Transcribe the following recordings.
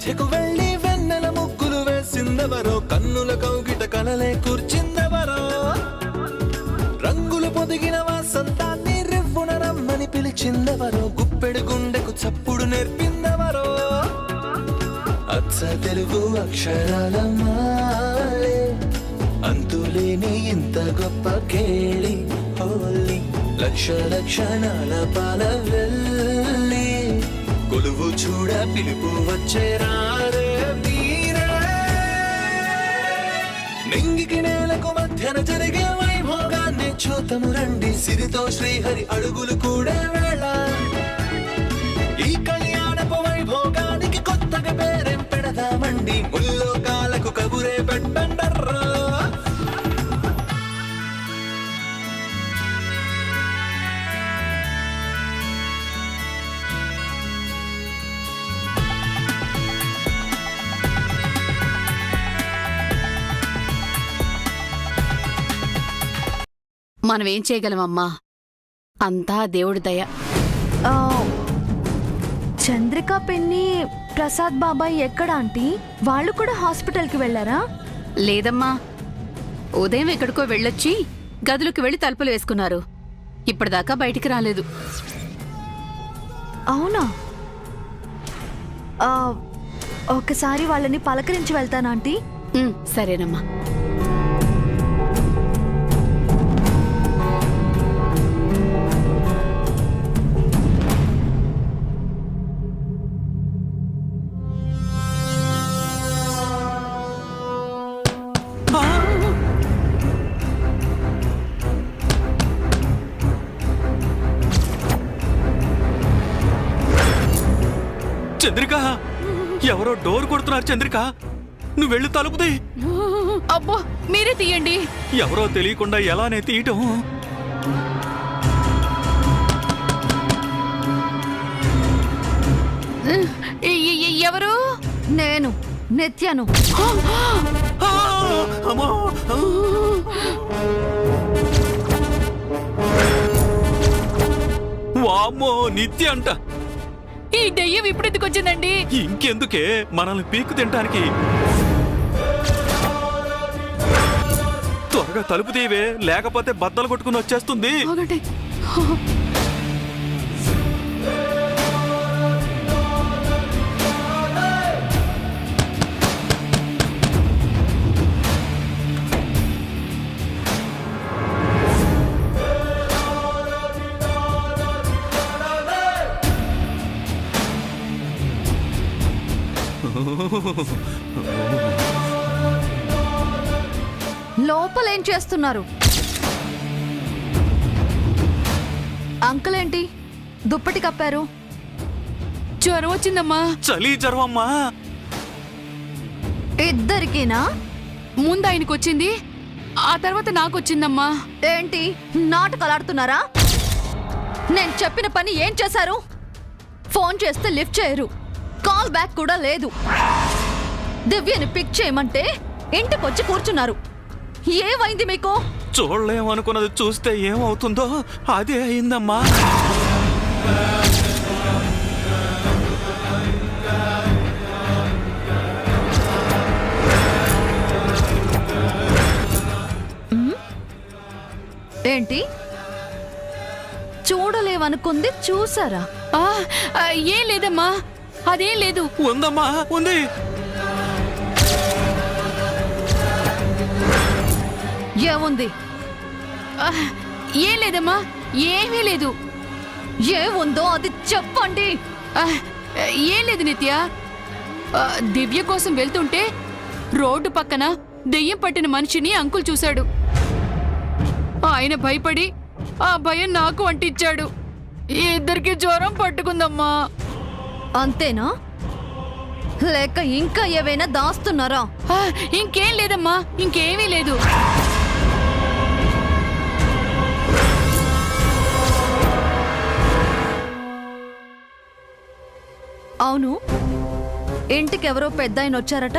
మధ్యకు వెళ్ళి వెన్నెల ముగ్గులు వేసిందెవరో, కన్నుల కౌగిట కలలే కూర్చిందెవరో, రంగులు పొదిగిన వాసంతాన్ని రివ్వున రమ్మని పిలిచిందెవరో, గుప్పెడు గుండెకు చప్పుడు నేర్పిందెవరో, అచ్చ తెలుగు అక్షరాల మాలే అంతులేని ఇంత గొప్ప కేళి హోలీ, లక్ష లక్షణాల పాల వెళ్ళి కొలువు చూడ పిలుపు వచ్చేరారే మీరే, నింగికి నేలకు మధ్యన జరిగే వైభోగాన్ని చూతము రండి, సిరితో శ్రీహరి అడుగులు కూడా వేళ, ఈ కళ్యాణపు వైభోగానికి కొత్తగా పేరేం పెడదామండి, ముల్లోకాలకు కబురే పెట్టండర్రా. మనమేం చేయగలమమ్మా, అంతా దేవుడి దయ. చంద్రిక పిన్ని ప్రసాద్ బాబాయ్ ఎక్కడ ఆంటీ? వాళ్ళు కూడా హాస్పిటల్కి వెళ్ళారా? లేదమ్మా, ఉదయం ఎక్కడికో వెళ్ళొచ్చి గదులకు వెళ్లి తలుపులు వేసుకున్నారు. ఇప్పటిదాకా బయటికి రాలేదు. అవునా? ఒకసారి వాళ్ళని పలకరించి వెళ్తాను ఆంటీ. సరేనమ్మా. చంద్రిక, ఎవరో డోర్ కొడుతున్నారు. చంద్రిక, నువ్వు వెళ్ళి తలుపుది. అబ్బో, మీరే తీయండి. ఎవరో తెలియకుండా ఎలానే తీయటం? ఎవరు? నేను నిత్యను. వామ్మో, నిత్య అంట. ఈ దెయ్యం ఇప్పుడెందుకు వచ్చిందండి? ఇంకెందుకే, మనల్ని పీక్కు తినటానికి. త్వరగా తలుపు తీవే, లేకపోతే బద్దలు కొట్టుకుని వచ్చేస్తుంది. లోపలేం చేస్తున్నారు? అంకుల్ ఏంటి దుప్పటి కప్పారు? జ్వరం వచ్చిందమ్మా. చలి జ్వరమమ్మా. ఇద్దరికీనా? ముందు ఆయనకు వచ్చింది, ఆ తర్వాత నాకు వచ్చిందమ్మా. ఏంటి నాటకాలు ఆడుతున్నారా? నేను చెప్పిన పని ఏం చేశారు? ఫోన్ చేస్తే లిఫ్ట్ చేయరు, కాల్ బ్యాక్ కూడా లేదు. దివ్యని పిక్ చేయమంటే ఇంటికొచ్చి కూర్చున్నారు. ఏమైంది మీకు? చూడలేమనుకున్నది చూస్తే ఏమవుతుందో అదే అయిందమ్మా. ఏంటి చూడలేవనుకుంది చూసారా? ఏం లేదమ్మా, అదేం లేదు. ఉందమ్మా, ఉంది. ఏముంది? ఏం లేదమ్మా, ఏమీ లేదు. ఏముందో అది చెప్పండి. ఏం లేదు నిత్య, దివ్య కోసం వెళ్తుంటే రోడ్డు పక్కన దెయ్యం పట్టిన మనిషిని అంకుల్ చూశాడు. ఆయన భయపడి ఆ భయం నాకు అంటించాడు. ఇద్దరికి జ్వరం పట్టుకుందమ్మా. అంతేనా? లేక ఇంకా ఏవైనా దాస్తున్నారా? ఇంకేం లేదమ్మా, ఇంకేమీ లేదు. అవును, ఇంటికెవరో పెద్దాయన వచ్చారట,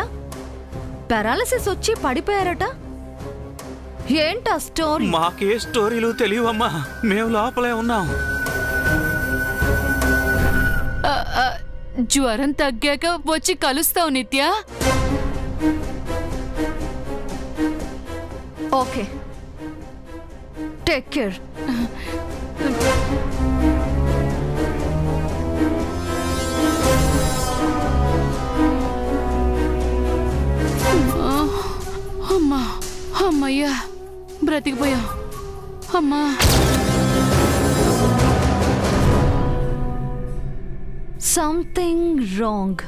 పారాలిసిస్ వచ్చి పడిపోయారట. ఏంటా స్టోరీ? మాకే స్టోరీలు తెలియవమ్మా, మేము లోపలే ఉన్నాం. జ్వరం తగ్గాక వచ్చి కలుస్తావు నిత్య. Okay, take care. అమ్మా, అమ్మయ్యా, బ్రతికిపోయా. అమ్మా, సంథింగ్ రాంగ్.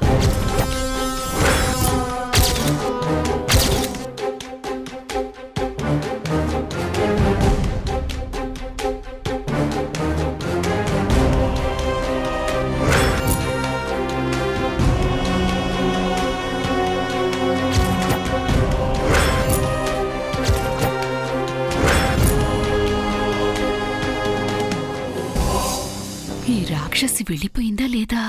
ఈ రాక్షసి వెళ్ళిపోయిందా లేదా?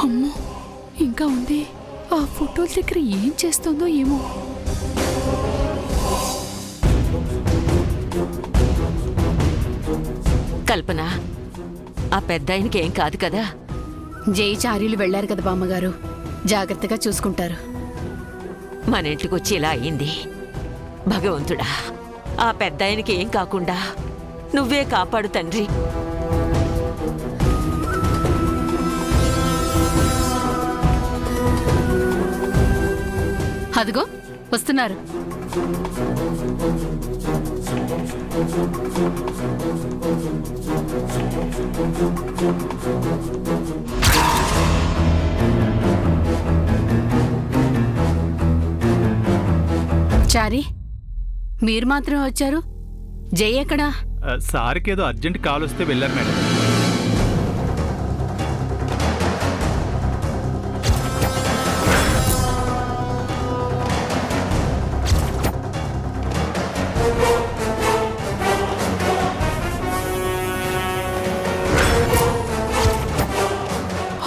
అమ్మో, ఇంకా ఉంది. ఆ ఫోటోల దగ్గర ఏం చేస్తుందో ఏమో. కల్పన, ఆ పెద్దాయనకి ఏం కాదు కదా? జయచార్యులు వెళ్లారు కదా బామ్మగారు, జాగ్రత్తగా చూసుకుంటారు. మన ఇంటికొచ్చి ఇలా అయింది. భగవంతుడా, ఆ పెద్దాయనకి ఏం కాకుండా నువ్వే కాపాడు తండ్రి. అదిగో వస్తున్నారు. చారి, మీరు మాత్రం వచ్చారు? జై ఎక్కడా? సార్కి ఏదో అర్జెంట్ కాల్ వస్తే వెళ్ళారు మేడం.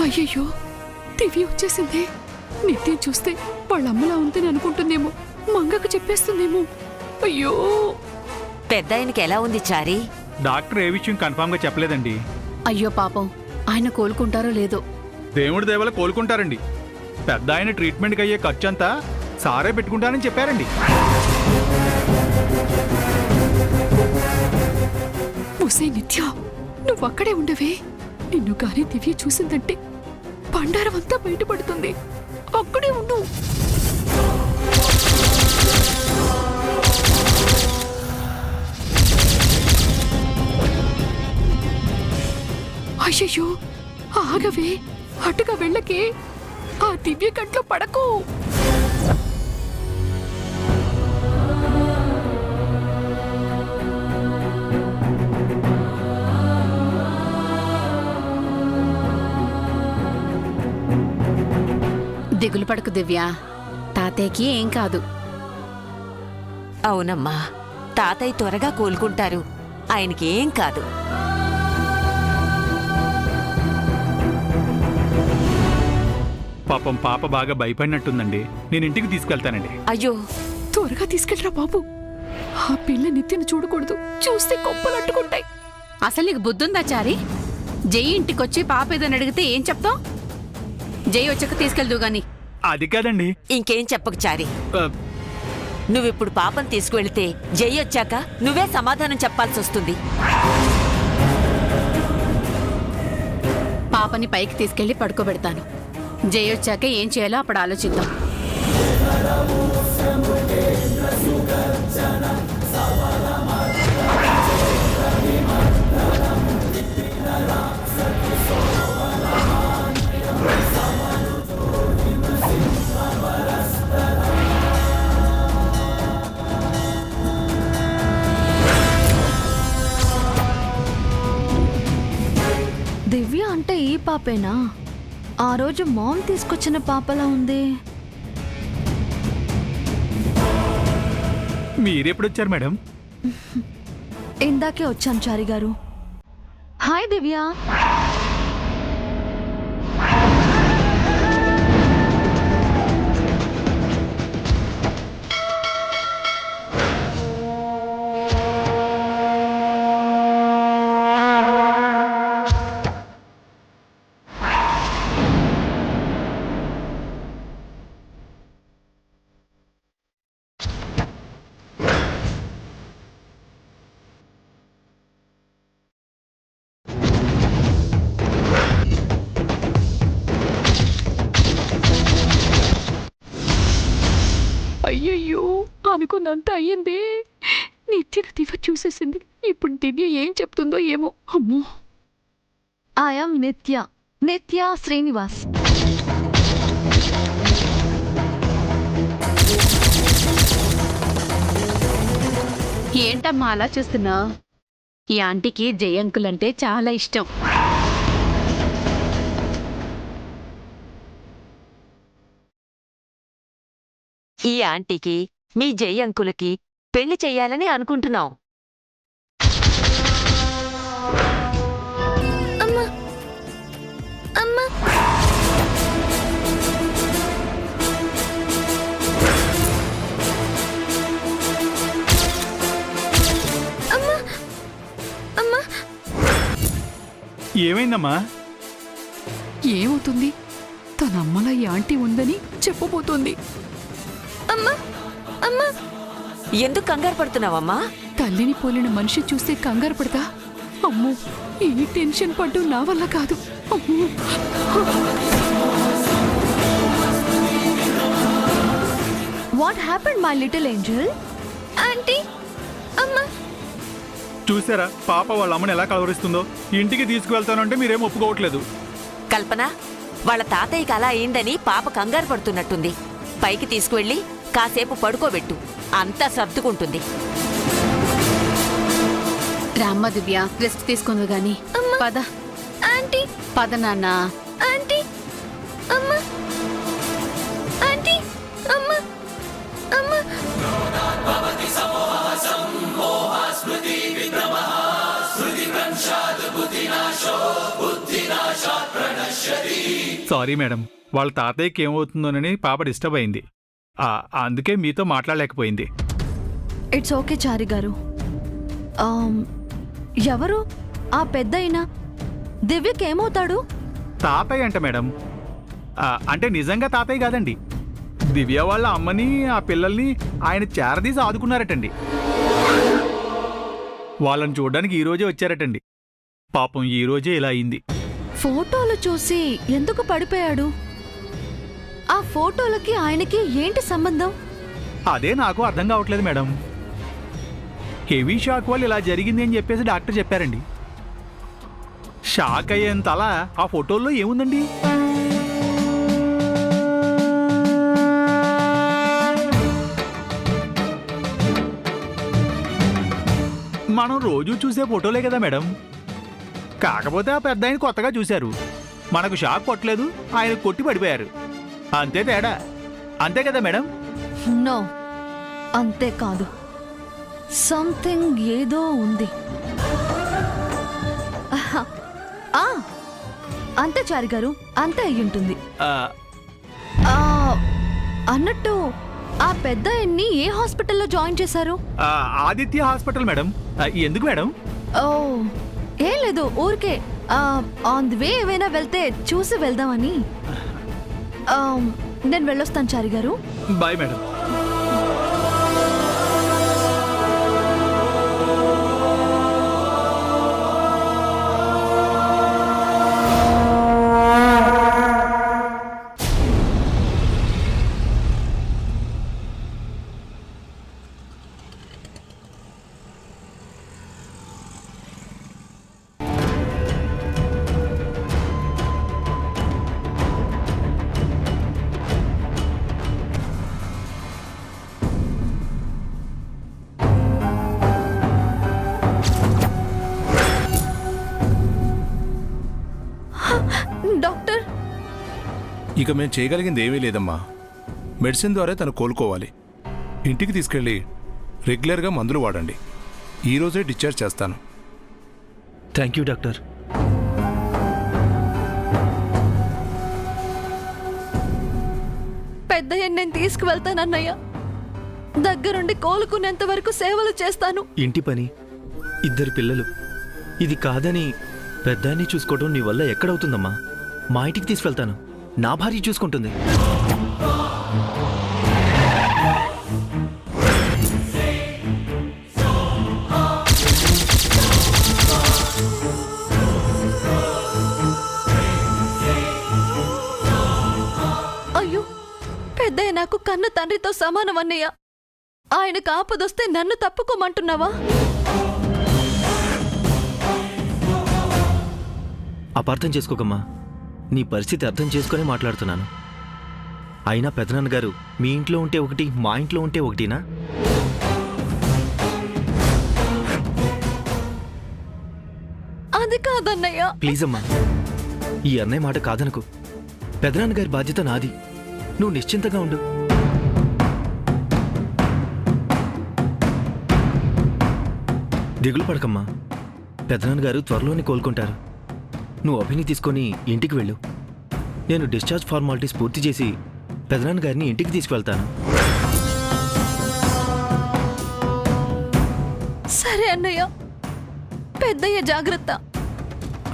అయ్యయ్యో, దివ్య వచ్చేసింది. నిత్యం చూస్తే వాళ్ళ అమ్మలా ఉందని అనుకుంటుందేమో, మంగకు చెప్పేస్తుందేమో. అయ్యో, పెద్దాయనకి ఎలా ఉంది చారి? డాక్టర్ ఏ విషయం కన్ఫామ్ గా చెప్పలేదండి. అయ్యో పాపం, ఆయన కోలుకుంటారో లేదో. దేవుడి దేవల కోలుకుంటారండి. పెద్ద ఆయన ట్రీట్మెంట్కి అయ్యే ఖర్చు అంతా సారే పెట్టుకుంటానని చెప్పారండి. ఒసే నిత్య, నువ్వక్కడే ఉండవే. నిన్ను కానీ దివ్య చూసిందంటే బండారం అంతా బయటపడుతుంది. అక్కడే ఉండు. అయ్యయ్యో, ఆగవే, అటుగా వెళ్ళకే. ఆ దివ్య కంట్లో పడకు. దిగులు పడకు దివ్య, తాతయ్యకి ఏం కాదు. అవునమ్మా, తాతయ్య త్వరగా కోలుకుంటారు. ఆయనకి ఏం కాదు. పాపం పాప బాగా భయపడినట్టుందండి. నేను ఇంటికి తీసుకెళ్తానండి. అయ్యో, త్వరగా తీసుకెళ్ళరా బాబు. ఆ పిల్ల నిత్యను చూడకూడదు, చూస్తే కొప్పలు అట్టుకుంటాయి. అసలు నీకు బుద్ధుందా చారి? జై ఇంటికొచ్చి పాప ఏదని అడిగితే ఏం చెప్తావు? జై వచ్చాక తీసుకెళ్దు గాని. అది కాదండి. ఇంకేం చెప్పకు చారి. ఆ, నువ్విప్పుడు పాపం తీసుకువెళితే జై వచ్చాక నువ్వే సమాధానం చెప్పాల్సి వస్తుంది. పాపని పైకి తీసుకెళ్లి పడుకోబెడతాను. జై వచ్చాక ఏం చేయాలో అప్పుడు ఆలోచిద్దాం. దివ్య అంటే ఈ పాపేనా? ఆ రోజు మామ్ తీసుకొచ్చిన పాపలా ఉంది. మీరెప్పుడు వచ్చారు మేడం? ఇందాకే వచ్చాం చారి గారు. హాయ్ దివ్య. అయ్యయ్యో, అనుకున్నంత అయ్యింది. నిత్యను దివ్య చూసేసింది. ఇప్పుడు దివ్య ఏం చెప్తుందో ఏమో. అమ్మో. ఐఎమ్ నిత్య శ్రీనివాస్. ఏంటమ్మా అలా చూస్తున్నావు? ఈ ఆంటీకి జయ అంకుల్ అంటే చాలా ఇష్టం. ఈ ఆంటీకి మీ జై అంకులకి పెళ్లి చెయ్యాలని అనుకుంటున్నాం. ఏమైందమ్మా? ఏమవుతుంది? తన అమ్మలా ఈ ఆంటీ ఉందని చెప్పబోతోంది. ఎందుకు కంగారు పడుతున్నావమ్మా? తల్లిని పోలిన మనిషి చూస్తే కంగారు పడతా? అమ్మో, ఈ టెన్షన్ పడ్డు నా వల్ల కాదు. అమ్మో. What happened my little Angel? Aunty, అమ్మా. చూసారా పాప వాళ్ళ అమ్మని ఎలా కలవరిస్తుందో? ఇంటికి తీసుకువెళ్తానంటే మీరేం ఒప్పుకోవట్లేదు. కల్పన, వాళ్ళ తాతయ్యకి అలా అయిందని పాప కంగారు పడుతున్నట్టుంది. పైకి తీసుకువెళ్ళి కాసేపు పడుకోబెట్టు, అంతా సర్దుకుంటుంది. రామ్మ దివ్య, రెస్ట్ తీసుకుంది గాని. పద ఆంటీ, పద నాన్న. ఆంటీ, అమ్మా. ఆంటీ, అమ్మా. అమ్మా. సారీ మేడం, వాళ్ళ తాతయ్యకి ఏమవుతుందోనని పాప డిస్టర్బ్ అయింది. అందుకే మీతో మాట్లాడలేకపోయింది. ఇట్స్ ఓకే చారి గారు. ఎవరు ఆ పెద్దయినా? దివ్యకి ఏమవుతాడు? తాతయ్య అంట మేడం. అంటే నిజంగా తాతయ్య కాదండి. దివ్య వాళ్ళ అమ్మని ఆ పిల్లల్ని ఆయన చేరదీసి ఆదుకున్నారటండి. వాళ్ళని చూడడానికి ఈ రోజే వచ్చారటండి. పాపం ఈ రోజే ఇలా అయింది. ఫోటోలు చూసి ఎందుకు పడిపోయాడు? ఆ ఫోటోలకి ఆయనకి ఏంటి సంబంధం? అదే నాకు అర్థం కావట్లేదు మేడం. హెవీ షాక్ వల్ల ఇలా జరిగింది అని చెప్పేసి డాక్టర్ చెప్పారండి. షాక్ అయ్యేంత అలా ఆ ఫోటోల్లో ఏముందండి? మనం రోజు చూసే ఫోటోలే కదా మేడం. కాకపోతే ఆ పెద్ద ఆయన కొత్తగా చూశారు. మనకు షాక్ కొట్టలేదు, ఆయన కొట్టి పడిపోయారు. అంతే తేడా. అంతే కదా మేడం? నో, అంతే కాదు. సంథింగ్ ఏదో ఉంది. అంతే చారి గారు, అంతే అయ్యుంటుంది. అన్నట్టు ఆ పెద్ద ఆయన్ని ఏ హాస్పిటల్లో జాయిన్ చేశారు? Aditya hospital madam. ఎందుకు మేడం? ఓ, ఏం లేదు, ఊరికే ఆన్ ది వే ఏమైనా వెళ్తే చూసి వెళ్దామని. నేను వెళ్ళొస్తాను Chari garu. Bye madam. Doctor? ఇక మేము చేయగలిగింది ఏమీ లేదమ్మా. మెడిసిన్ ద్వారా తను కోలుకోవాలి. ఇంటికి తీసుకెళ్ళి రెగ్యులర్గా మందులు వాడండి. ఈరోజే డిశ్చార్జ్ చేస్తాను. Thank you doctor. పెద్దయ్య నేను తీసుకువెళ్తానన్నయ్య. దగ్గరుండి కోలుకునేంత వరకు సేవలు చేస్తాను. ఇంటి పని, 2 పిల్లలు, ఇది కాదని పెద్దాన్ని చూసుకోవడం నీ వల్ల ఎక్కడవుతుందమ్మా? మా ఇంటికి తీసుకెళ్తాను, నా భార్య చూసుకుంటుంది. అయ్యో, పెద్దయ్య నాకు కన్న తండ్రితో సమానం అన్నయ్య. ఆయన కాపదొస్తే నన్ను తప్పుకోమంటున్నావా? అపార్థం చేసుకోకమ్మా, నీ పరిస్థితి అర్థం చేసుకునే మాట్లాడుతున్నాను. అయినా పెదనాన్నగారు మీ ఇంట్లో ఉంటే ఒకటి, మా ఇంట్లో ఉంటే ఒకటినా? అది కాదన్నయ్య. ప్లీజ్ అమ్మా, ఈ అన్నయ్య మాట కాదనకు. పెదనాన్నగారి బాధ్యత నాది, నువ్వు నిశ్చింతగా ఉండు. దిగులు పడకమ్మా, పెదనాన్నగారు త్వరలోనే కోలుకుంటారు. నువ్వు అభిని తీసుకొని ఇంటికి వెళ్ళు. నేను డిశ్చార్జ్ ఫార్మాలిటీస్ పూర్తి చేసి పెదనాన్నగారిని ఇంటికి తీసుకువెళ్తాను. సరే అన్నయ్య, పెద్దయ్య జాగ్రత్త.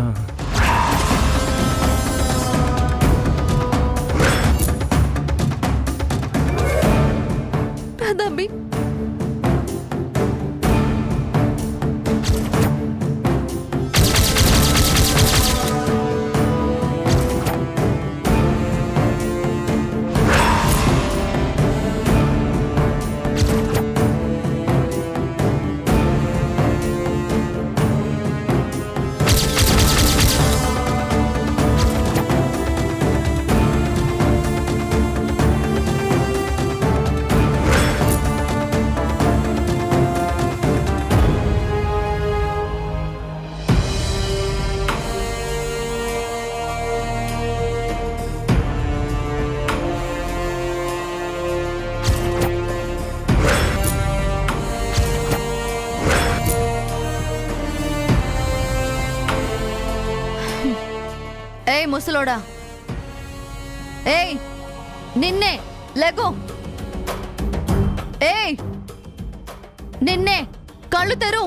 ఆ. పెదబ్బి, ఏయ్ ముసలోడా, ఏయ్ నిన్నే, లెగో. ఏయ్ నిన్నే, కళ్ళు తెరు.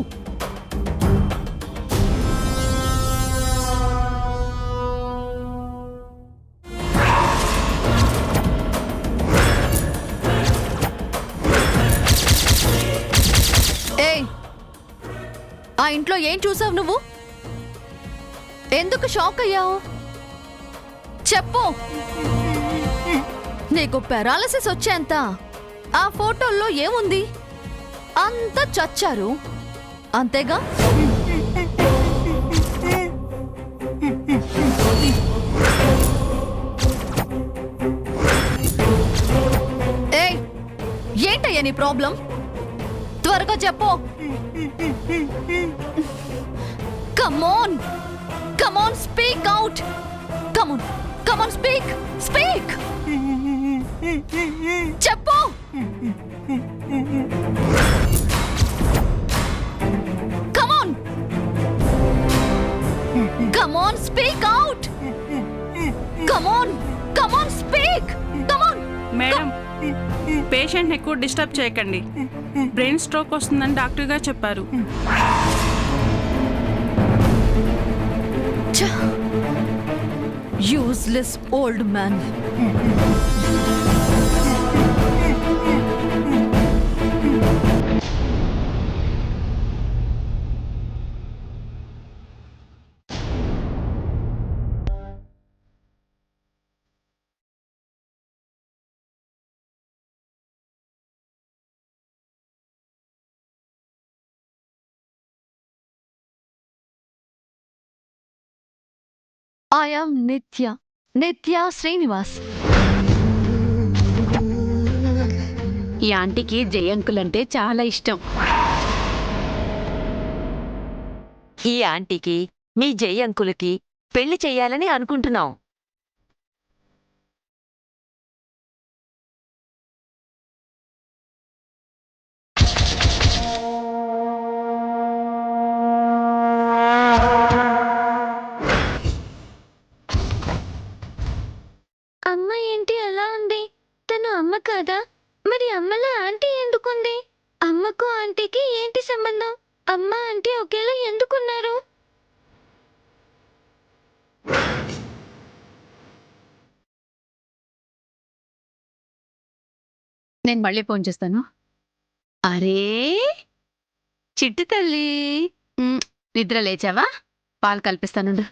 ఏయ్, ఆ ఇంట్లో ఏం చూసావు నువ్వు? ఎందుకు షాక్ అయ్యావు? చెప్పు. నీకు పెరాలసిస్ వచ్చేంత ఆ ఫోటోల్లో ఏముంది? అంతా చచ్చారు, అంతేగా? ఏయ్, ఏంటయ్యా నీ ప్రాబ్లం? త్వరగా చెప్పు. Come on! Come on, speak out! Come on! Come on, speak! Speak! చెప్పు! Come on! Come on, speak out! Come on! Come on, speak! Come on! Madam, patient ఎక్కువ డిస్టర్బ్ చేయకండి. బ్రెయిన్ స్ట్రోక్ వస్తుందని doctor గారు చెప్పారు. Useless old man. I am Nitya. Nitya Srinivas. ఈ ఆంటీకి జయంకులంటే చాలా ఇష్టం. ఈ ఆంటీకి మీ జై అంకుల్కి పెళ్లి చెయ్యాలని అనుకుంటున్నాం. అమ్మ ఏంటి అలా ఉంది? తను అమ్మ కాదా? మరి అమ్మలో ఆంటీ ఎందుకుంది? అమ్మకు ఆంటీకి ఏంటి సంబంధం? అమ్మ ఆంటీ ఒకేలా ఎందుకున్నారు? నేను మళ్ళీ ఫోన్ చేస్తాను. అరే చిట్టు తల్లి, నిద్ర లేచావా? పాలు కల్పిస్తానుండు.